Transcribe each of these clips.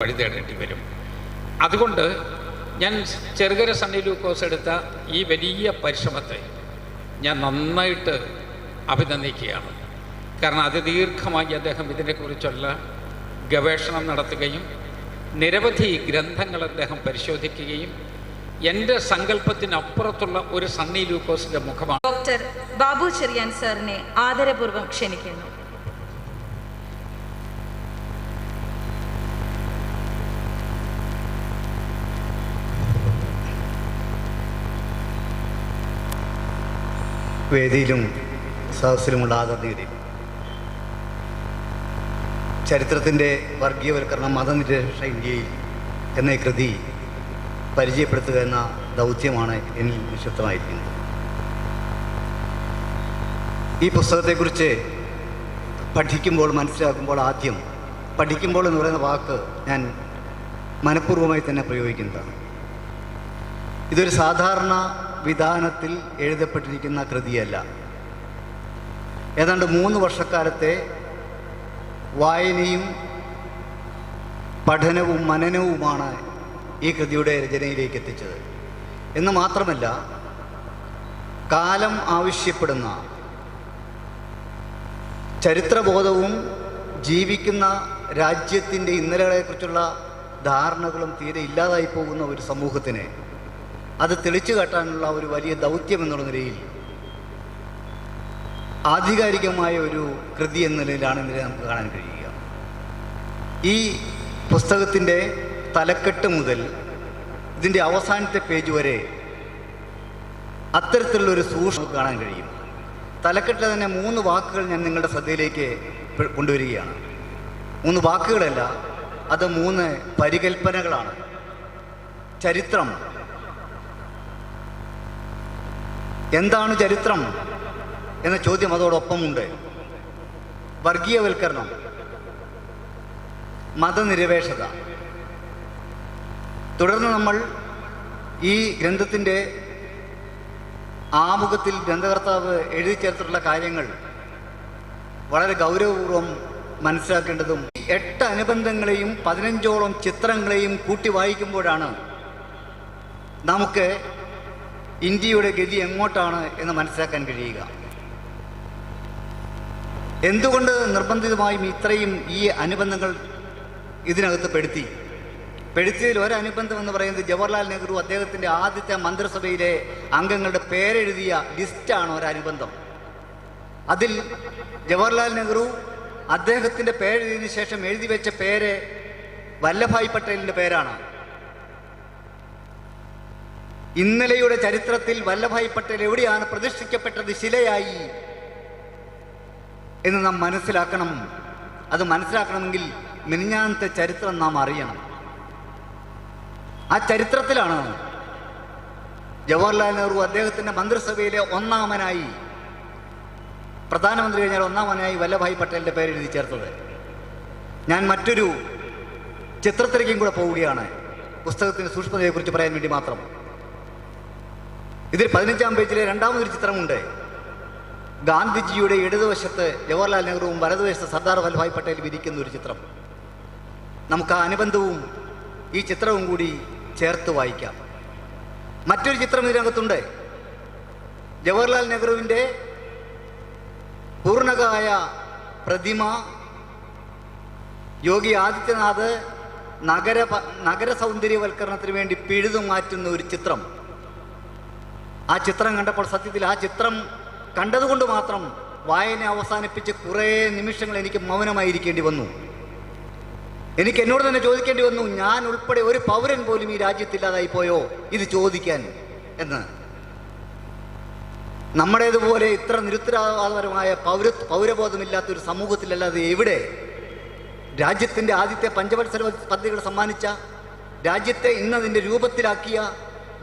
വഴിതേടേണ്ടി വരും. അതുകൊണ്ട് ഞാൻ ചെറുകര സണ്ണി ലൂക്കോസ് എടുത്ത ഈ വലിയ പരിശ്രമത്തെ ഞാൻ നന്നായിട്ട് അഭിനന്ദിക്കുകയാണ്. കാരണം അതിദീർഘമായി അദ്ദേഹം ഇതിനെക്കുറിച്ചുള്ള ഗവേഷണം നടത്തുകയും നിരവധി ഗ്രന്ഥങ്ങൾ അദ്ദേഹം പരിശോധിക്കുകയും എൻ്റെ സങ്കല്പത്തിനപ്പുറത്തുള്ള ഒരു സണ്ണി ലൂക്കോസിൻ്റെ മുഖമാണ്. ഡോക്ടർ ബാബു ചെറിയാൻ സാറിനെ ആദരപൂർവ്വം ക്ഷണിക്കുന്നു. വേദിയിലും സദസ്സിലുമുള്ള ആദരണീയരെ, ചരിത്രത്തിൻ്റെ വർഗീയവൽക്കരണം മതനിരപേക്ഷ ഇന്ത്യയിൽ എന്ന കൃതി പരിചയപ്പെടുത്തുക എന്ന ദൗത്യമാണ് എന്നിൽ നിക്ഷിപ്തമായിരിക്കുന്നത്. ഈ പുസ്തകത്തെക്കുറിച്ച് പഠിക്കുമ്പോൾ മനസ്സിലാക്കുമ്പോൾ ആദ്യം പഠിക്കുമ്പോൾ എന്ന് പറയുന്ന വാക്ക് ഞാൻ മനഃപൂർവ്വമായി തന്നെ പ്രയോഗിക്കുന്നതാണ്. ഇതൊരു സാധാരണ വിധാനത്തിൽ എഴുതപ്പെട്ടിരിക്കുന്ന കൃതിയല്ല. ഏതാണ്ട് 3 വർഷക്കാലത്തെ വായനയും പഠനവും മനനവുമാണ് ഈ കൃതിയുടെ രചനയിലേക്ക് എത്തിച്ചത് എന്ന് മാത്രമല്ല, കാലം ആവശ്യപ്പെടുന്ന ചരിത്രബോധവും ജീവിക്കുന്ന രാജ്യത്തിൻ്റെ ഇന്നലകളെക്കുറിച്ചുള്ള ധാരണകളും തീരെ ഇല്ലാതായി പോകുന്ന ഒരു സമൂഹത്തിന് അത് തെളിച്ചു കാട്ടാനുള്ള ഒരു വലിയ ദൗത്യം എന്നുള്ള നിലയിൽ ആധികാരികമായ ഒരു കൃതി എന്ന നിലയിലാണ് ഇന്നലെ നമുക്ക് കാണാൻ കഴിയുക. ഈ പുസ്തകത്തിൻ്റെ തലക്കെട്ട് മുതൽ ഇതിൻ്റെ അവസാനത്തെ പേജ് വരെ അത്തരത്തിലുള്ളൊരു സൂക്ഷ്മം കാണാൻ കഴിയും. തലക്കെട്ടിൽ തന്നെ 3 വാക്കുകൾ ഞാൻ നിങ്ങളുടെ ശ്രദ്ധയിലേക്ക് കൊണ്ടുവരികയാണ്. 3 വാക്കുകളല്ല, അത് 3 പരികൽപ്പനകളാണ്. ചരിത്രം. എന്താണ് ചരിത്രം എന്ന ചോദ്യം അതോടൊപ്പമുണ്ട്. വർഗീയവൽക്കരണം, മതനിരപേക്ഷത. തുടർന്ന് നമ്മൾ ഈ ഗ്രന്ഥത്തിൻ്റെ ആമുഖത്തിൽ ഗ്രന്ഥകർത്താവ് എഴുതി ചേർത്തിട്ടുള്ള കാര്യങ്ങൾ വളരെ ഗൗരവപൂർവ്വം മനസ്സിലാക്കേണ്ടതും 8 അനുബന്ധങ്ങളെയും 15ഓളം ചിത്രങ്ങളെയും കൂട്ടി വായിക്കുമ്പോഴാണ് നമുക്ക് ഇന്ത്യയുടെ ഗതി എങ്ങോട്ടാണ് എന്ന് മനസ്സിലാക്കാൻ കഴിയുക. എന്തുകൊണ്ട് നിർബന്ധിതമായും ഇത്രയും ഈ അനുബന്ധങ്ങൾ ഇതിനകത്ത് പെടുത്തിയതിൽ ഒരനുബന്ധം എന്ന് പറയുന്നത് ജവഹർലാൽ നെഹ്റു അദ്ദേഹത്തിൻ്റെ ആദ്യത്തെ മന്ത്രിസഭയിലെ അംഗങ്ങളുടെ പേരെഴുതിയ ലിസ്റ്റാണ് ഒരനുബന്ധം. അതിൽ ജവഹർലാൽ നെഹ്റു അദ്ദേഹത്തിൻ്റെ പേരെഴുതിയതിനു ശേഷം എഴുതി വെച്ച പേര് വല്ലഭായ് പട്ടേലിൻ്റെ പേരാണ്. ഇന്നലെയുടെ ചരിത്രത്തിൽ വല്ലഭായ് പട്ടേൽ എവിടെയാണ് പ്രതിഷ്ഠിക്കപ്പെട്ടത് ശിലയായി എന്ന് നാം മനസ്സിലാക്കണം. അത് മനസ്സിലാക്കണമെങ്കിൽ മിനിഞ്ഞാന്നത്തെ ചരിത്രം നാം അറിയണം. ആ ചരിത്രത്തിലാണ് ജവഹർലാൽ നെഹ്റു അദ്ദേഹത്തിൻ്റെ മന്ത്രിസഭയിലെ ഒന്നാമനായി, പ്രധാനമന്ത്രി കഴിഞ്ഞാൽ ഒന്നാമനായി വല്ലഭായ് പട്ടേലിൻ്റെ പേര് എഴുതി ചേർത്തത്. ഞാൻ മറ്റൊരു ചിത്രത്തിലേക്കും കൂടെ പോവുകയാണ്, പുസ്തകത്തിൻ്റെ സൂക്ഷ്മതയെക്കുറിച്ച് പറയാൻ വേണ്ടി മാത്രം. ഇതിൽ 15-ാം പേജിലെ രണ്ടാമതൊരു ചിത്രമുണ്ട്. ഗാന്ധിജിയുടെ ഇടതുവശത്ത് ജവഹർലാൽ നെഹ്റുവും വലതുവശത്ത് സർദാർ വല്ലഭായ് പട്ടേൽ ഇരിക്കുന്ന ഒരു ചിത്രം. നമുക്ക് ആ അനുബന്ധവും ഈ ചിത്രവും കൂടി ചേർത്ത് വായിക്കാം. മറ്റൊരു ചിത്രം ഇതിനകത്തുണ്ട്. ജവഹർലാൽ നെഹ്റുവിൻ്റെ പൂർണ്ണകായ പ്രതിമ യോഗി ആദിത്യനാഥ് നഗര സൗന്ദര്യവൽക്കരണത്തിന് വേണ്ടി പിഴുതു മാറ്റുന്ന ഒരു ചിത്രം. ആ ചിത്രം കണ്ടപ്പോൾ സത്യത്തിൽ ആ ചിത്രം കണ്ടതുകൊണ്ട് മാത്രം വായന അവസാനിപ്പിച്ച് കുറേ നിമിഷങ്ങൾ എനിക്ക് മൗനമായിരിക്കേണ്ടി വന്നു. എനിക്ക് എന്നോട് തന്നെ ചോദിക്കേണ്ടി വന്നു, ഞാൻ ഉൾപ്പെടെ ഒരു പൗരൻ പോലും ഈ രാജ്യത്തില്ലാതായി പോയോ ഇത് ചോദിക്കാൻ എന്ന്. നമ്മുടേതുപോലെ ഇത്ര നിരുത്തരവാദപരമായ പൗരബോധമില്ലാത്തൊരു സമൂഹത്തിലല്ലാതെ എവിടെ രാജ്യത്തിൻ്റെ ആദ്യത്തെ പഞ്ചവത്സര പദ്ധതികൾ സമ്മാനിച്ച, രാജ്യത്തെ ഇന്നതിൻ്റെ രൂപത്തിലാക്കിയ,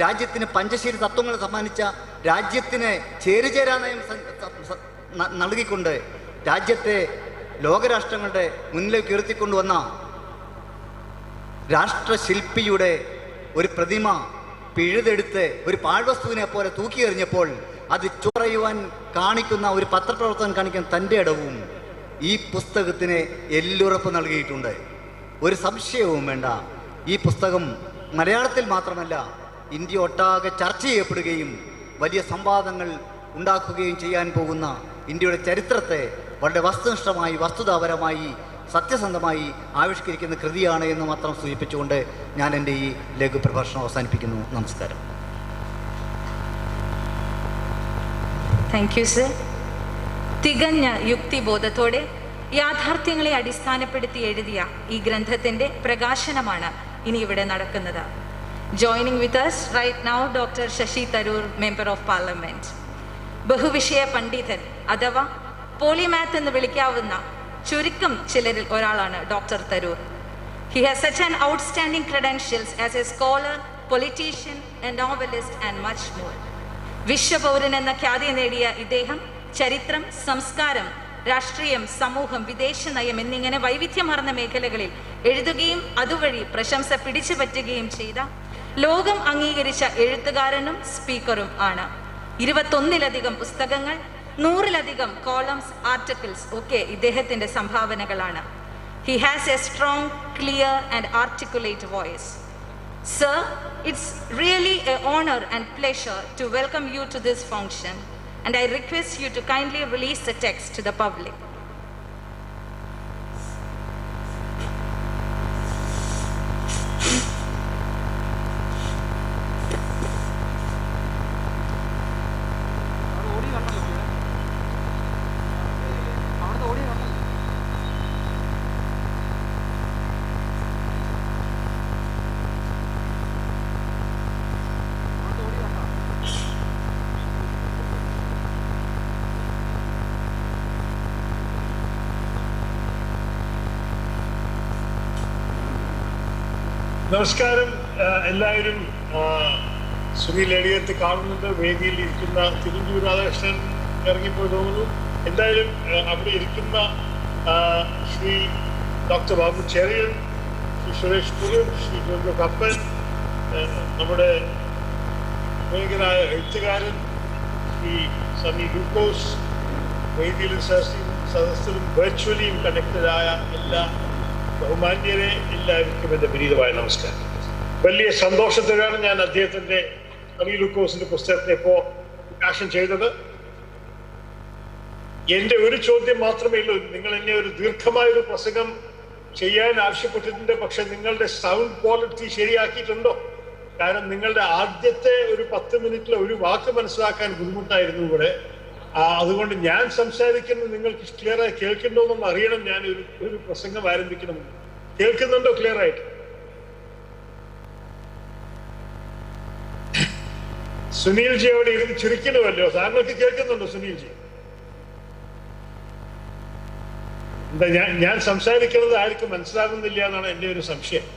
രാജ്യത്തിന് പഞ്ചശീല തത്വങ്ങൾ സമ്മാനിച്ച, രാജ്യത്തിന് ചേരുചേരാ നയം നൽകിക്കൊണ്ട് രാജ്യത്തെ ലോകരാഷ്ട്രങ്ങളുടെ മുന്നിലേക്ക് ഉയർത്തിക്കൊണ്ടുവന്ന രാഷ്ട്രശില്പിയുടെ ഒരു പ്രതിമ പിഴുതെടുത്ത് ഒരു പാഴ്വസ്തുവിനെ പോലെ തൂക്കി എറിഞ്ഞപ്പോൾ അത് ചോറയുവാൻ കാണിക്കുന്ന ഒരു പത്രപ്രവർത്തകൻ കാണിക്കുന്ന തൻ്റെ ഇടവും ഈ പുസ്തകത്തിന് എല്ലുറപ്പ് നൽകിയിട്ടുണ്ട്. ഒരു സംശയവും വേണ്ട, ഈ പുസ്തകം മലയാളത്തിൽ മാത്രമല്ല ഇന്ത്യ ഒട്ടാകെ ചർച്ച ചെയ്യപ്പെടുകയും വലിയ സംവാദങ്ങൾ ഉണ്ടാക്കുകയും ചെയ്യാൻ പോകുന്ന ഇന്ത്യയുടെ ചരിത്രത്തെ വളരെ വസ്തുനിഷ്ഠമായി വസ്തുതാപരമായി സത്യസന്ധമായി ആവിഷ്കരിക്കുന്ന കൃതിയാണ് എന്ന് മാത്രം സൂചിപ്പിച്ചുകൊണ്ട് ഞാൻ എൻ്റെ ഈ ലഘുപ്രഭാഷണം അവസാനിപ്പിക്കുന്നു. നമസ്കാരം. Thank you sir. തികഞ്ഞ യുക്തിബോധത്തോടെ യാഥാർത്ഥ്യങ്ങളെ അടിസ്ഥാനപ്പെടുത്തി എഴുതിയ ഈ ഗ്രന്ഥത്തിൻ്റെ പ്രകാശനമാണ് ഇനി ഇവിടെ നടക്കുന്നത്. Joining with us right now doctor Shashi Tharoor, member of parliament. ബഹുവിഷയ പണ്ഡിതൻ അഥവാ പോളിമാത്ത് എന്ന് വിളിക്കാവുന്ന ചുരുക്കം ചിലരിൽ ഒരാളാണ് doctor Tharoor. He has such an outstanding credentials as a scholar, politician, a novelist and much more. വിശ്വപൗരൻ എന്ന ഖ്യാതി നേടിയ ഇദ്ദേഹം ചരിത്രം, സംസ്കാരം, രാഷ്ട്രീയം, സമൂഹം, വിദേശ നയം എന്നിങ്ങനെ വൈവിധ്യമാർന്ന മേഖലകളിൽ എഴുതുകയും അതുവഴി പ്രശംസ പിടിച്ചു പറ്റുകയും ചെയ്ത ലോകം അംഗീകരിച്ച എഴുത്തുകാരനും സ്പീക്കറും ആണ്. 21-ലധികം പുസ്തകങ്ങൾ, 100-ലധികം കോളംസ്, ആർട്ടിക്കിൾസ് ഒക്കെ ഇദ്ദേഹത്തിൻ്റെ സംഭാവനകളാണ്. He has a strong, clear and articulate voice. Sir, it's really an honor and pleasure to welcome you to this function, and I request you to kindly release the text to the public. നമസ്കാരം. എല്ലാവരും സുനിൽ എളിയത്ത് കാണുന്നുണ്ട്. വേദിയിൽ ഇരിക്കുന്ന തിരുവഞ്ചൂർ രാധാകൃഷ്ണൻ ഇറങ്ങിപ്പോയി തോന്നുന്നു. എന്തായാലും അവിടെ ഇരിക്കുന്ന ശ്രീ ഡോക്ടർ ബാബു ചെറിയൻ, ശ്രീ സുരേഷ് പുരം, ശ്രീ ജോജോ കപ്പൻ, നമ്മുടെ ഭയങ്കരായ എഴുത്തുകാരൻ ശ്രീ സണ്ണി ലൂക്കോസ്, വേദിയിലും സദസ്സിലും വെർച്വലിയും കണക്റ്റഡായ എല്ലാ ബഹുമാന്യരെ എല്ലാവർക്കും എൻ്റെ വിനീതമായ നമസ്കാരം. വലിയ സന്തോഷത്തിലാണ് ഞാൻ അദ്ദേഹത്തിൻ്റെ സണ്ണി ലൂക്കോസിൻ്റെ പുസ്തകത്തെ ഇപ്പോൾ പ്രകാശനം ചെയ്തത്. എൻ്റെ ഒരു ചോദ്യം മാത്രമേ ഉള്ളൂ. നിങ്ങൾ എന്നെ ഒരു ദീർഘമായൊരു പ്രസംഗം ചെയ്യാൻ ആവശ്യപ്പെട്ടിട്ടുണ്ട്, പക്ഷെ നിങ്ങളുടെ സൗണ്ട് ക്വാളിറ്റി ശരിയാക്കിയിട്ടുണ്ടോ? കാരണം നിങ്ങളുടെ ആദ്യത്തെ ഒരു 10 മിനിറ്റിൽ ഒരു വാക്ക് മനസ്സിലാക്കാൻ ബുദ്ധിമുട്ടായിരുന്നു ഇവിടെ. അതുകൊണ്ട് ഞാൻ സംസാരിക്കുന്നത് നിങ്ങൾക്ക് ക്ലിയറായി കേൾക്കണ്ടോ എന്നൊന്ന് അറിയണം. ഞാൻ ഒരു പ്രസംഗം ആരംഭിക്കണം. കേൾക്കുന്നുണ്ടോ ക്ലിയർ ആയിട്ട്? സുനിൽജി അവിടെ ഇരുന്ന് ചുരുക്കണമല്ലോ. താങ്കൾക്ക് കേൾക്കുന്നുണ്ടോ സുനിൽജി? എന്താ ഞാൻ സംസാരിക്കുന്നത് ആർക്കും മനസ്സിലാകുന്നില്ല എന്നാണ് എൻ്റെ ഒരു സംശയം.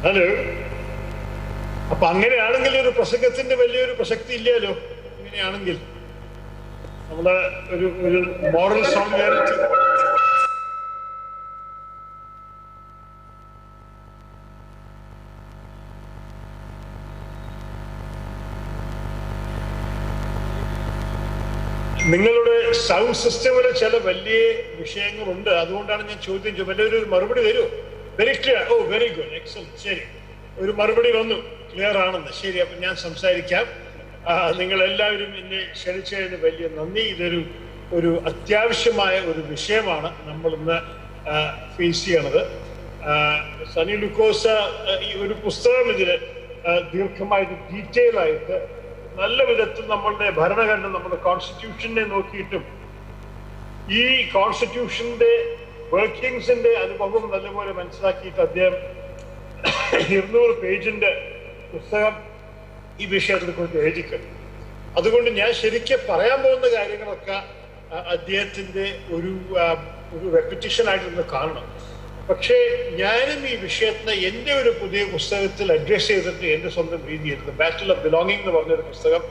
ഹലോ. അപ്പൊ അങ്ങനെയാണെങ്കിൽ ഒരു പ്രസംഗത്തിന്റെ വലിയൊരു പ്രസക്തി ഇല്ലല്ലോ. അങ്ങനെയാണെങ്കിൽ നമ്മുടെ ഒരു മോറൽ സോളിഡാരിറ്റി നിങ്ങളുടെ സൗണ്ട് സിസ്റ്റമിലെ ചില വലിയ വിഷയങ്ങളുണ്ട്. അതുകൊണ്ടാണ് ഞാൻ ചോദ്യം ചോദിച്ചത്. വലിയൊരു മറുപടി തരുമോ? Very clear. Oh very good, excellent. ശരി, ഒരു മറുപടി വന്നു, ക്ലിയർ ആണെന്ന്. ശരി, അപ്പം ഞാൻ സംസാരിക്കാം. നിങ്ങളെല്ലാവരും എന്നെ ക്ഷണിച്ചതിന് വലിയ നന്ദി. ഒരു അത്യാവശ്യമായ ഒരു വിഷയമാണ് നമ്മളിന്ന് ഫേസ് ചെയ്യണത്. സണ്ണി ലൂക്കോസ് ഈ ഒരു പുസ്തകം ഇതിൽ ദീർഘമായിട്ട് ഡീറ്റെയിൽ ആയിട്ട് നല്ല വിധത്തിൽ നമ്മളുടെ ഭരണഘടന, നമ്മുടെ കോൺസ്റ്റിറ്റ്യൂഷനെ നോക്കിയിട്ടും ഈ കോൺസ്റ്റിറ്റ്യൂഷന്റെ വർക്കിങ്സിന്റെ അനുഭവം നല്ലപോലെ മനസ്സിലാക്കിയിട്ട് അദ്ദേഹം 200 പേജിന്റെ പുസ്തകം ഈ വിഷയത്തിനെ കുറിച്ച് എഴുതിക്കുന്നു. അതുകൊണ്ട് ഞാൻ ശരിക്കും പറയാൻ പോകുന്ന കാര്യങ്ങളൊക്കെ അദ്ദേഹത്തിന്റെ ഒരു റെപ്പിറ്റേഷൻ ആയിട്ടൊന്ന് കാണണം. പക്ഷേ ഞാനും ഈ വിഷയത്തിനെ എൻ്റെ ഒരു പുതിയ പുസ്തകത്തിൽ അഡ്രസ് ചെയ്തിട്ട് എൻ്റെ സ്വന്തം രീതിയിൽ ബാറ്റിൽ ഓഫ് ബിലോങ്ങിങ് എന്ന് പറഞ്ഞൊരു പുസ്തകം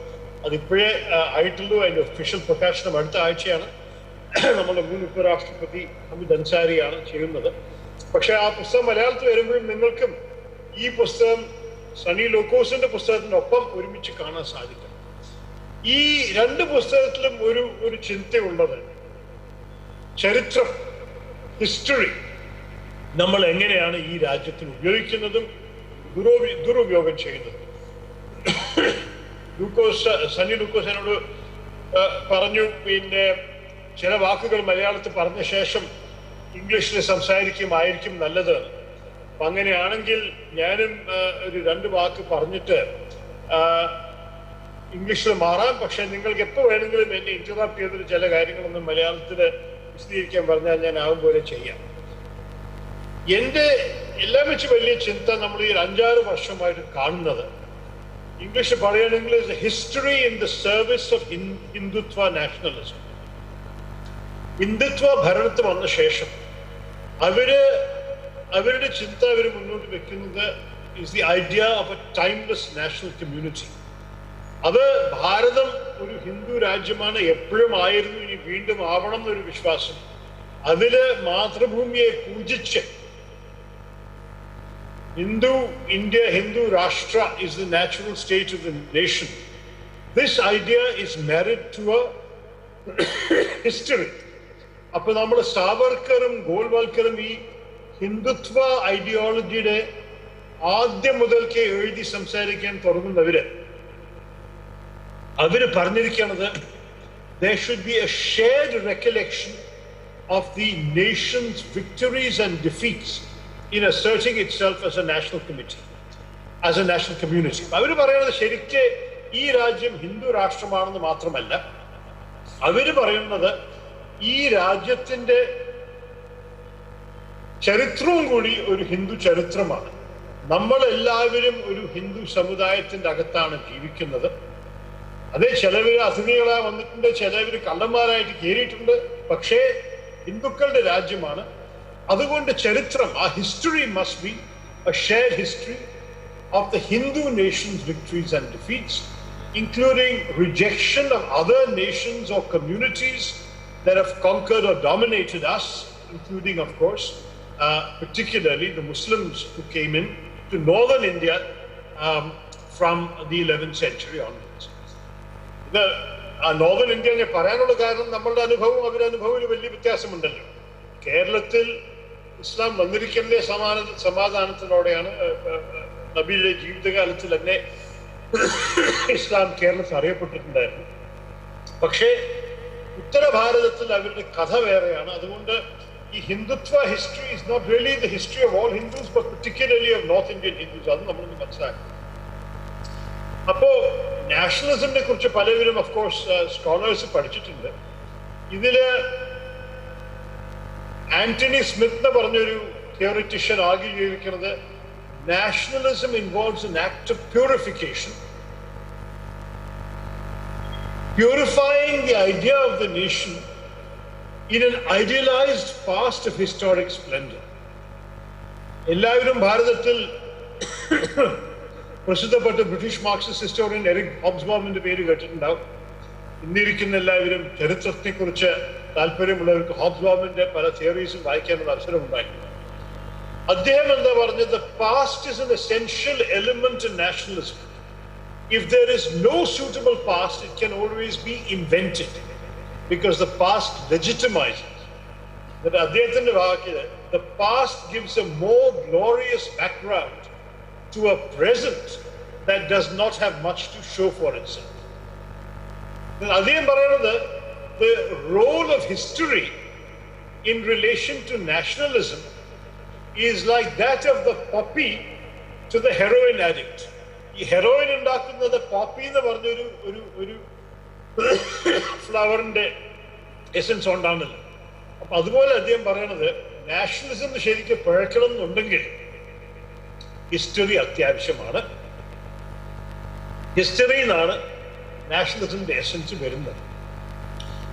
അതിപ്പോഴേ ആയിട്ടുള്ളൂ. അതിൻ്റെ ഒഫീഷ്യൽ പ്രകാശനം അടുത്ത ആഴ്ചയാണ്. നമ്മുടെ മുൻ ഉപരാഷ്ട്രപതി ഹമീദ് അൻസാരിയാണ് ചെയ്യുന്നത്. പക്ഷെ ആ പുസ്തകം മലയാളത്തിൽ വരുമ്പോഴും നിങ്ങൾക്കും ഈ പുസ്തകം സണ്ണി ലൂക്കോസിന്റെ പുസ്തകത്തിനൊപ്പം ഒരുമിച്ച് കാണാൻ സാധിക്കും. ഈ 2 പുസ്തകത്തിലും ഒരു ചിന്തയുള്ളത് ചരിത്രം ഹിസ്റ്ററി നമ്മൾ എങ്ങനെയാണ് ഈ രാജ്യത്തിന് ഉപയോഗിക്കുന്നതും ദുരുപയോഗം ചെയ്യുന്നതും. സണ്ണി ലൂക്കോസ് എന്നോട് പറഞ്ഞു, പിന്നെ ചില വാക്കുകൾ മലയാളത്തിൽ പറഞ്ഞ ശേഷം ഇംഗ്ലീഷിൽ സംസാരിക്കുമായിരിക്കും നല്ലത്. അപ്പം അങ്ങനെയാണെങ്കിൽ ഞാനും ഒരു 2 വാക്ക് പറഞ്ഞിട്ട് ഇംഗ്ലീഷിൽ മാറാം. പക്ഷെ നിങ്ങൾക്ക് എപ്പോൾ വേണമെങ്കിലും എന്നെ ഇന്ററാപ്റ്റ് ചെയ്തിട്ട് ചില കാര്യങ്ങളൊന്നും മലയാളത്തിൽ വിശദീകരിക്കാൻ പറഞ്ഞാൽ ഞാൻ ആവും പോലെ ചെയ്യാം. എൻ്റെ എല്ലാം വെച്ച് വലിയ ചിന്ത നമ്മൾ ഈ 5-6 വർഷമായിട്ട് കാണുന്നത്, ഇംഗ്ലീഷ് പറയുകയാണെങ്കിൽ history in the service of Hindutva nationalism. Hindutva ഭരണത്തിൽ വന്ന ശേഷം അവരുടെ ചിന്ത അവർ മുന്നോട്ട് വെക്കുന്നത് is the idea of a timeless national community. അത് ഭാരതം ഒരു ഹിന്ദു രാജ്യമാണ്, എപ്പോഴും ആയിരുന്നു, ഇനി വീണ്ടും ആവണം എന്നൊരു വിശ്വാസം. അതില് മാതൃഭൂമിയെ പൂജിച്ച് Hindu Rashtra is the natural state of the nation. This idea is married to a history. അപ്പൊ നമ്മൾ സാവർക്കറും ഗോൾവാൾക്കറും ഈ ഹിന്ദുത്വ ഐഡിയോളജിയുടെ ആദ്യം മുതൽക്കേ എഴുതി സംസാരിക്കാൻ തുടങ്ങുന്നവര് പറഞ്ഞിരിക്കുന്നത് there should be a shared recollection of the nation's victories and defeats in asserting itself as a national community. അവര് പറയുന്നത് ശരിക്ക് ഈ രാജ്യം ഹിന്ദു രാഷ്ട്രമാണെന്ന് മാത്രമല്ല, അവര് പറയുന്നത് ഈ രാജ്യത്തിന്റെ ചരിത്രവും കൂടി ഒരു ഹിന്ദു ചരിത്രമാണ്. നമ്മൾ എല്ലാവരും ഒരു ഹിന്ദു സമുദായത്തിന്റെ അകത്താണ് ജീവിക്കുന്നത്. അതേ, ചിലവര് അതിഥികളായി വന്നിട്ടുണ്ട്, ചിലവര് കള്ളന്മാരായിട്ട് കയറിയിട്ടുണ്ട്, പക്ഷേ ഹിന്ദുക്കളുടെ രാജ്യമാണ്. അതുകൊണ്ട് ചരിത്രം, ആ history must be A shared history of the Hindu Nations victories and defeats, including rejection of other nations or communities that have conquered or dominated us, including, of course, particularly the Muslims who came in to northern India from the 11th century onwards. Northern India പറയാനുള്ള കാരണം നമ്മളുടെ അനുഭവവും അവരുടെ അനുഭവവും വലിയ വ്യത്യാസമുണ്ടല്ലോ. കേരളത്തിൽ ഇസ്ലാം വന്നിരിക്കുന്ന സമാധാനത്തിലൂടെയാണ്. നബിയുടെ ജീവിതകാലത്തിൽ തന്നെ ഇസ്ലാം കേരളത്തിൽ അറിയപ്പെട്ടിട്ടുണ്ടായിരുന്നു. പക്ഷേ ഉത്തര ഭാരതത്തിൽ അവരുടെ കഥ വേറെയാണ്. അതുകൊണ്ട് ഈ Hindutva history is not really the history of all Hindus, but particularly of north Indian Hindus. അത് നമ്മളൊന്ന് മനസ്സിലാക്കണം. അപ്പോ നാഷണലിസത്തിനെ കുറിച്ച് പലവരും ഓഫ് കോഴ്സ് സ്കോളേഴ്സ് പഠിച്ചിട്ടുണ്ട്. ഇതില് ആന്റണി സ്മിത്ത് എന്ന് പറഞ്ഞൊരു തിയോറിറ്റീഷ്യൻ ആർഗ്യൂ ചെയ്തിരിക്കുന്നത് nationalism involves an act of purification, purifying the idea of the nation in an idealized past of historic splendor. എല്ലാവരും ഭാരതത്തിൽ പ്രസിദ്ധപ്പെട്ട ബ്രിട്ടീഷ് മാർക്സിസ്റ്റ് ഹിസ്റ്റോറിയൻ എറിക് ഹോബ്സ്ബോമിന്റെ പേര് കേട്ടിട്ടുണ്ടാവും. ഇന്നിരിക്കുന്ന എല്ലാവരും ചരിത്രത്തെ കുറിച്ച് താല്പര്യമുള്ളവർക്ക് ഹോബ്സ്ബോമിന്റെ പല തിയറീസും വായിക്കാനുള്ള അവസരമുണ്ടായിരുന്നു. അദ്ദേഹം എന്താ പറഞ്ഞത്? The past is an essential element in nationalism. If there is no suitable past, it can always be invented because the past legitimizes. That അദ്ദേഹത്തിന്റെ വാക്കില് the past gives a more glorious background to a present that does not have much to show for itself. അദ്ദേഹം പറയുന്നത് the role of history in relation to nationalism is like that of the poppy to the heroin addict. ഈ heroin ഉണ്ടാക്കുന്നത് poppy എന്ന് പറഞ്ഞൊരു ഒരു ഫ്ലവറിന്റെ essence കൊണ്ടാണല്ലോ. അപ്പൊ അതുപോലെ അദ്ദേഹം പറയണത് നാഷണലിസം ശരിക്കും പിഴക്കണം എന്നുണ്ടെങ്കിൽ ഹിസ്റ്ററി അത്യാവശ്യമാണ്. ഹിസ്റ്ററിയിൽ നിന്നാണ് നാഷണലിസത്തിന്റെ എസൻസ് വരുന്നത്.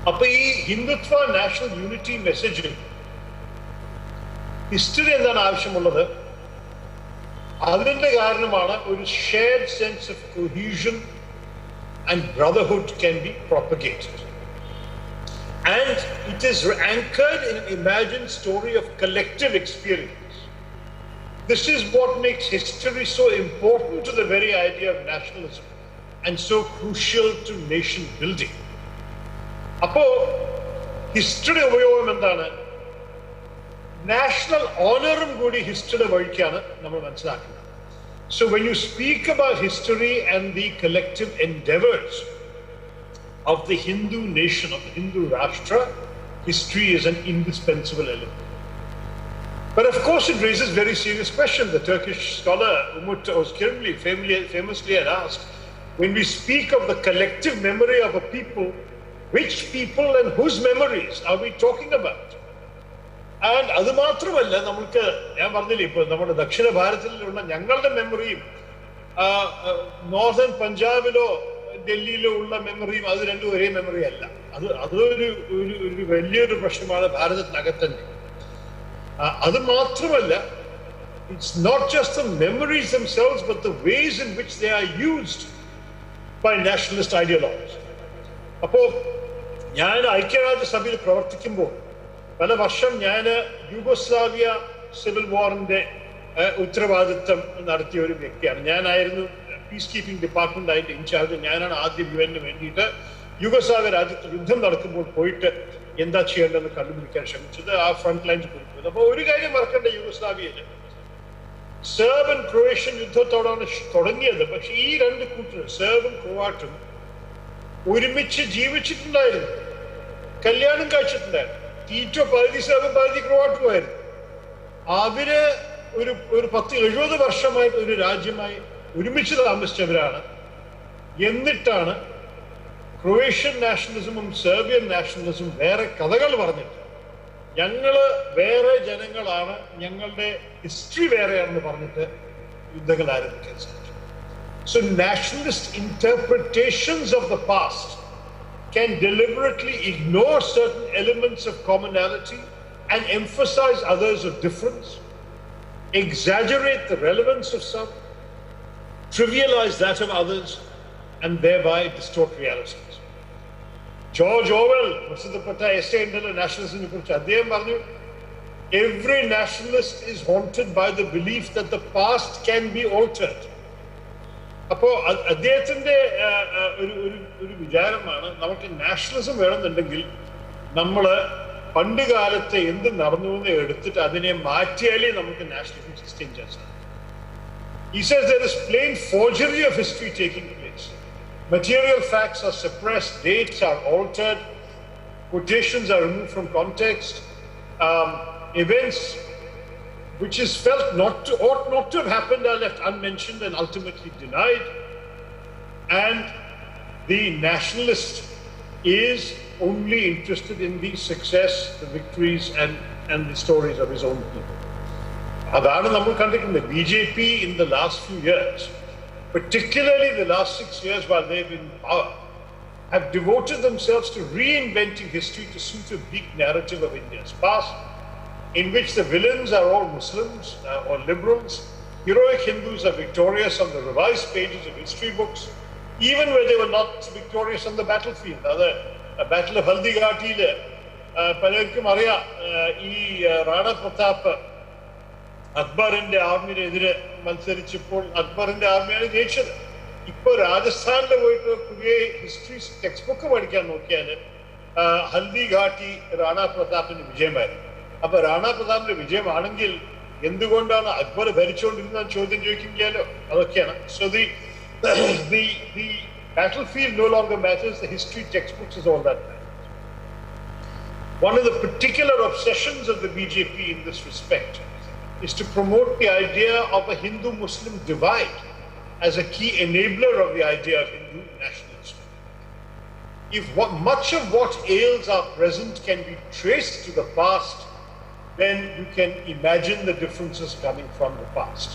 അപ്പൊ ഈ ഹിന്ദുത്വ നാഷണൽ യൂണിറ്റി മെസ്സേജിൽ ഹിസ്റ്ററി എന്താണ് ആവശ്യമുള്ളത്? അതിന്റെ കാരണമാണ് ഒരു shared sense of cohesion and brotherhood can be propagated. And it is anchored in an imagined story of collective experience. This is what makes history so important to the very idea of nationalism and so crucial to nation building. അപ്പോ history ഉപയോഗം എന്താണ്? National ഓണറും കൂടി ഹിസ്റ്ററിയുടെ വഴിക്കാണ് നമ്മൾ മനസ്സിലാക്കുന്നത്. So when you speak about history and the collective endeavors of the Hindu nation, of the Hindu Rashtra, history is an indispensable element. But of course it raises very serious questions. The Turkish scholar Umut Özkirli famously had asked, when we speak of the collective memory of a people, which people and whose memories are we talking about? And അത് മാത്രമല്ല, നമുക്ക് ഞാൻ പറഞ്ഞില്ലേ ഇപ്പോൾ നമ്മുടെ ദക്ഷിണ ഭാരതത്തിലുള്ള ഞങ്ങളുടെ മെമ്മറിയും നോർത്തേൺ പഞ്ചാബിലോ ഡൽഹിയിലോ ഉള്ള മെമ്മറിയും അത് രണ്ടും ഒരേ മെമ്മറി അല്ല. അതൊരു വലിയൊരു പ്രശ്നമാണ് ഭാരതത്തിനകത്ത് തന്നെ. അത് മാത്രമല്ല, it's not just the memories themselves but the ways in which they are used by nationalist ideologues. അപ്പോൾ ഞാൻ ഐക്യരാഷ്ട്രസഭയിൽ പ്രവർത്തിക്കുമ്പോൾ പല വർഷം ഞാൻ യൂഗോസ്ലാവിയ സിവിൽ വാറിന്റെ ഉത്തരവാദിത്വം നടത്തിയ ഒരു വ്യക്തിയാണ്. ഞാനായിരുന്നു പീസ് കീപ്പിംഗ് ഡിപ്പാർട്ട്മെന്റ് ആയിട്ട് ഇൻചാർജ്. ഞാനാണ് ആദ്യം UN വേണ്ടിയിട്ട് യൂഗോസ്ലാവിയ രാജ്യത്ത് യുദ്ധം നടക്കുമ്പോൾ പോയിട്ട് എന്താ ചെയ്യേണ്ടതെന്ന് കണ്ടുപിടിക്കാൻ ശ്രമിച്ചത്, ആ ഫ്രണ്ട് ലൈൻസ് കൊടുക്കുന്നത്. അപ്പോൾ ഒരു കാര്യം മറക്കേണ്ട, യൂഗോസ്ലാവിയയില് സെർബ് ആൻഡ് ക്രൊയേഷ്യൻ യുദ്ധത്തോടാണ് തുടങ്ങിയത്. പക്ഷെ ഈ രണ്ട് കൂട്ടരും, സെർബും ക്രൊവാട്ടും, ഒരുമിച്ച് ജീവിച്ചിട്ടുണ്ടായിരുന്നു, കല്യാണം കഴിച്ചിട്ടുണ്ടായിരുന്നു. ടീറ്റോ പകുതി സെർബും പകുതി ക്രൊവാട്ടുമായിരുന്നു. അവര് ഒരു 10-70 വർഷമായിട്ട് ഒരു രാജ്യമായി ഒരുമിച്ച് താമസിച്ചവരാണ്. എന്നിട്ടാണ് ക്രൊയേഷ്യൻ നാഷണലിസമും സെർബിയൻ നാഷണലിസവും വേറെ കഥകൾ പറഞ്ഞിട്ട് ഞങ്ങള് വേറെ ജനങ്ങളാണ്, ഞങ്ങളുടെ ഹിസ്റ്ററി വേറെയാണെന്ന് പറഞ്ഞിട്ട് യുദ്ധങ്ങൾ ആരംഭിക്കാൻ സാധിച്ചു. So nationalist interpretations of the past can deliberately ignore certain elements of commonality and emphasize others of difference, exaggerate the relevance of some, trivialize that of others, and thereby distort realities. George Orwell, പ്രസിദ്ധപ്പെട്ട essay ഉണ്ടല്ലോ നാഷണലിസത്തിനെ കുറിച്ച്, അദ്ദേഹം പറഞ്ഞു, every nationalist is haunted by the belief that the past can be altered. അപ്പോ അദ്ദേഹത്തിന്റെ ഒരു വിചാരമാണ്, നമുക്ക് നാഷണലിസം വേണമെന്നുണ്ടെങ്കിൽ നമ്മള് പണ്ട് കാലത്തെ എന്ത് നടന്നു എന്ന് എടുത്തിട്ട് അതിനെ മാറ്റിയാലേ നമുക്ക് നാഷണലിസം സസ്റ്റെയിൻ ചെയ്യാൻ സാധിക്കും. He says there is plain forgery of history taking place. Material facts are suppressed, dates are altered, quotations are removed from context, events which is felt ought not to have happened are left unmentioned and ultimately denied. And the nationalist is only interested in the success, the victories, and the stories of his own people. അതാണ് നമ്മൾ കണ്ടിട്ടുണ്ട്. BJP in the last few years, particularly the last 6 years while they've been in power, have devoted themselves to reinventing history to suit a bleak narrative of India's past, in which the villains are all Muslims or liberals. Heroic Hindus are victorious on the revised pages of history books, even where they were not victorious on the battlefield. The Battle of Haldighati, പലർക്കും അറിയാം, ഈ റാണ പ്രതാപ് അക്ബറിന്റെ ആർമിനെതിരെ മത്സരിച്ചപ്പോൾ അക്ബറിന്റെ ആർമിയാണ് ജയിച്ചത്. ഇപ്പൊ രാജസ്ഥാനിൽ പോയിട്ട് പുതിയ ഹിസ്റ്ററി ടെക്സ്റ്റ് ബുക്ക് പഠിക്കാൻ നോക്കിയാല് ഹൽദിഘാട്ടി റാണ പ്രതാപിന്റെ വിജയമായിരുന്നു. അപ്പൊ റാണ പ്രതാപിന്റെ വിജയമാണെങ്കിൽ എന്തുകൊണ്ടാണ് അക്ബർ ഭരിച്ചുകൊണ്ടിരുന്ന ചോദ്യം ചോദിക്കാലോ. അതൊക്കെയാണ്. So the battlefield no longer matters, the history textbooks is all that matters. One of the particular obsessions of the BJP in this respect is to promote the idea of a Hindu-Muslim divide as a key enabler of the idea of Hindu nationalism. If much of what ails our present can be traced to the past, then you can imagine the differences coming from the past.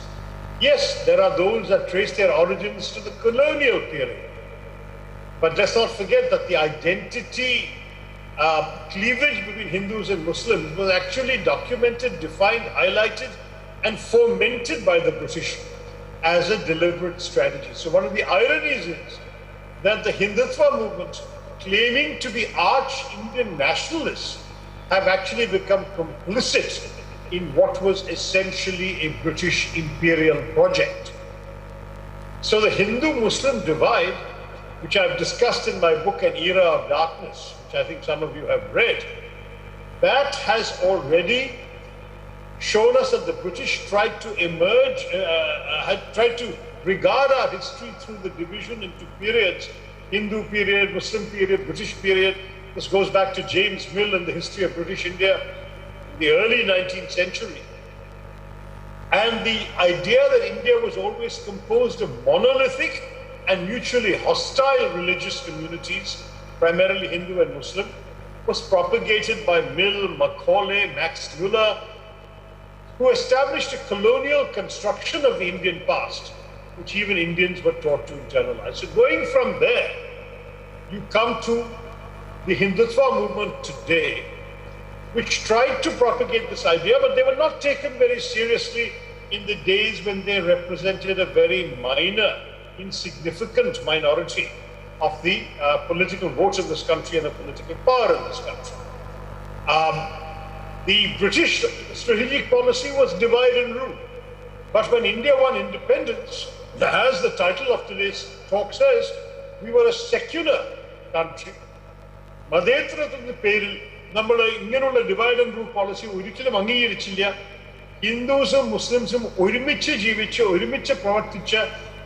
Yes, there are those that trace their origins to the colonial period. But let's not forget that the identity cleavage between Hindus and Muslims was actually documented, defined, highlighted, and fomented by the British as a deliberate strategy. So one of the ironies is that the Hindutva movement, claiming to be arch-Indian nationalists, have actually become complicit in what was essentially a British imperial project. So the Hindu-Muslim divide, which I've discussed in my book, An Era of Darkness, which I think some of you have read, that has already shown us that the British tried to emerge, had tried to regard our history through the division into periods: Hindu period, Muslim period, British period. This goes back to James Mill and the history of British India in the early 19th century. And the idea that India was always composed of monolithic and mutually hostile religious communities, primarily Hindu and Muslim, was propagated by Mill, Macaulay, Max Muller, who established a colonial construction of the Indian past, which even Indians were taught to internalize. So going from there, you come to the Hindutva movement today, which tried to propagate this idea, but they were not taken very seriously in the days when they represented a very minor, insignificant minority of the political vote in this country and the political power in this country. The British strategic policy was divide and rule. But when India won independence, as the title of today's talk says, we were a secular country. മതേതരത്തിന്റെ പേരിൽ നമ്മൾ ഇങ്ങനെയുള്ള divide and rule policy ഒരിക്കലും അംഗീകരിച്ചില്ല. ഹിന്ദുസും മുസ്ലിംസും ഒരുമിച്ച് ജീവിച്ച്, ഒരുമിച്ച് പ്രവർത്തിച്ച്,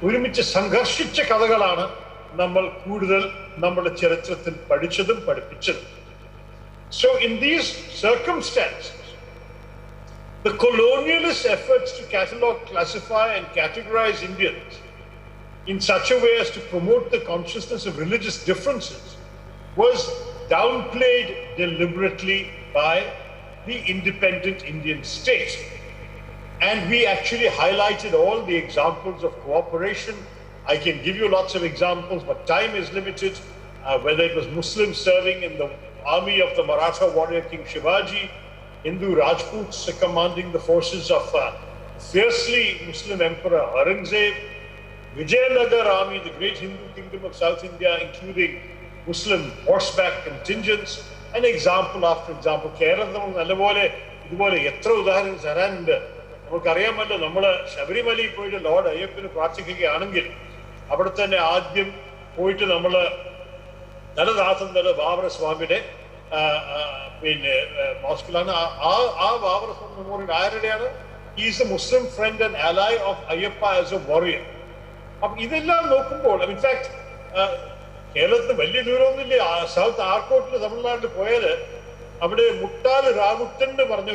ഒരുമിച്ച് സംഘർഷിച്ച കഥകളാണ് നമ്മൾ കൂടുതൽ നമ്മുടെ ചരിത്രത്തിൽ പഠിച്ചതും പഠിപ്പിച്ചതും. So in these circumstances, the colonialist efforts to catalog, classify and categorize Indians in such a way as to promote the consciousness of religious differences was downplayed deliberately by the independent Indian state. And we actually highlighted all the examples of cooperation. I can give you lots of examples, but time is limited. Whether it was Muslims serving in the army of the Maratha warrior King Shivaji, Hindu Rajputs commanding the forces of fiercely Muslim Emperor Aurangzeb, Vijayanagar army, the great Hindu kingdom of South India, including Muslim horseback contingents, an example after example. കേരളത്തിൽ നല്ലപോലെ ഇതുപോലെ എത്ര ഉദാഹരണം തരാനുണ്ട്. നമുക്കറിയാമല്ലോ, നമ്മൾ ശബരിമലയിൽ പോയിട്ട് Lord അയ്യപ്പന് പ്രാർത്ഥിക്കുകയാണെങ്കിൽ അവിടെ തന്നെ ആദ്യം പോയിട്ട് നമ്മൾ ധനദാസന്തര ബാബര സ്വാമിയുടെ പിന്നെ മോസ്കിലാണ്. ആ ബാബര സ്വാമി മെമ്മോറിയൽ ആരുടെയാണ്? Is a Muslim friend and ally of Ayyappa as a warrior. അപ്പൊ ഇതെല്ലാം നോക്കുമ്പോൾ, ഇൻഫാക്ട് കേരളത്തിന് വലിയ ദൂരമൊന്നുമില്ല. സൗത്ത് ആർക്കോട്ടിൽ തമിഴ്നാട്ടിൽ പോയാൽ അവിടെ മുട്ടാല് രാവുട്ടൻ എന്ന് പറഞ്ഞ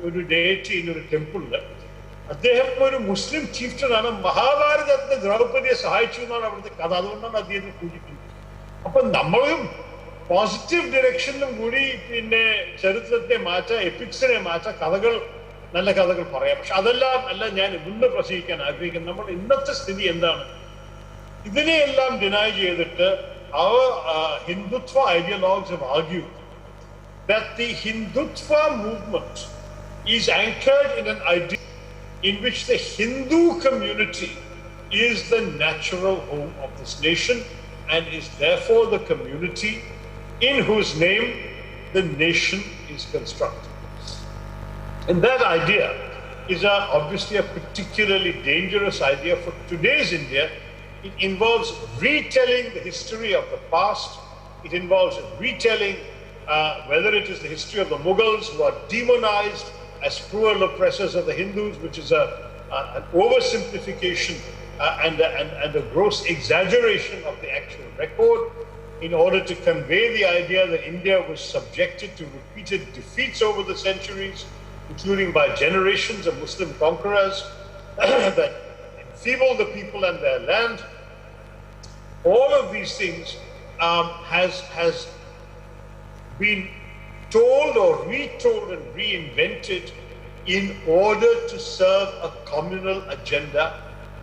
ഒരു ഡേറ്റ് ഒരു ടെമ്പിളില് അദ്ദേഹം ഒരു മുസ്ലിം ചീഫ്റ്റനാണ്. മഹാഭാരതത്തിന് ദ്രൗപദിയെ സഹായിച്ചു എന്നാണ് അവിടുത്തെ കഥ. അതുകൊണ്ടാണ് അദ്ദേഹത്തെ പൂജിക്കുന്നത്. അപ്പൊ നമ്മളും പോസിറ്റീവ് ഡയറക്ഷനിലും കൂടി പിന്നെ ചരിത്രത്തെ മാറ്റാം, എപ്പിക്സിനെ മാറ്റാം, കഥകൾ, നല്ല കഥകൾ പറയാം. പക്ഷെ അതെല്ലാം അല്ല ഞാൻ ഇന്ന് പ്രസംഗിക്കാൻ ആഗ്രഹിക്കുന്നത്. നമ്മുടെ ഇന്നത്തെ സ്ഥിതി എന്താണ്? ഇതിനെയെല്ലാം ഡിനൈ ചെയ്തിട്ട് Hindutva ideologues have argued that the Hindutva movement is anchored in an idea in which the Hindu community is the natural home of this nation and is therefore the community in whose name the nation is constructed. And that idea is obviously a particularly dangerous idea for today's India. It involves retelling the history of the past. It involves retelling whether it is the history of the Mughals, who are demonized as cruel oppressors of the Hindus, which is an oversimplification and a gross exaggeration of the actual record, in order to convey the idea that India was subjected to repeated defeats over the centuries, including by generations of Muslim conquerors that enfeebled the people and their land. All of these things has been told or retold and reinvented in order to serve a communal agenda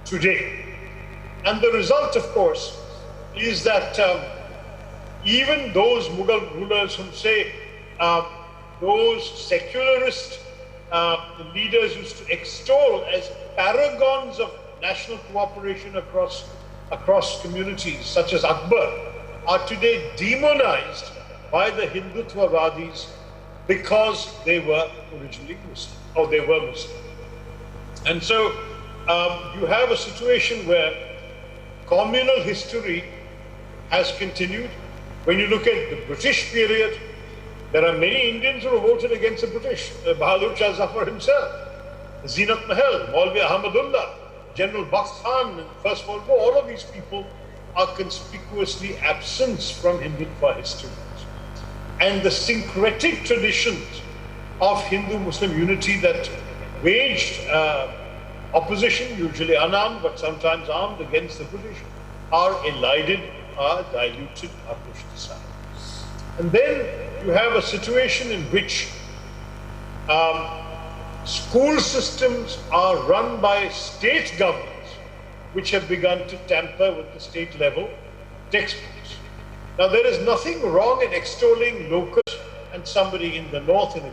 today. And the result, of course, is that even those Mughal rulers who say those secularist leaders used to extol as paragons of national cooperation across communities, such as Akbar, are today demonized by the Hindutvavadis because they were originally Muslim, or they were Muslim. And so you have a situation where communal history has continued. When you look at the British period, There are many Indians who voted against the British. Bahadur Shah Zafar himself, Zeenat Mahal, Maulvi Ahmadullah, General Bakht Khan in the First World War. All of these people are conspicuously absent from Hindutva history. And the syncretic traditions of Hindu-Muslim unity that waged opposition, usually unarmed but sometimes armed, against the British, are elided, are diluted, are pushed aside. And then you have a situation in which school systems are run by state governments, which have begun to tamper with the state level textbooks. Now, there is nothing wrong in extolling locals and somebody in the north in a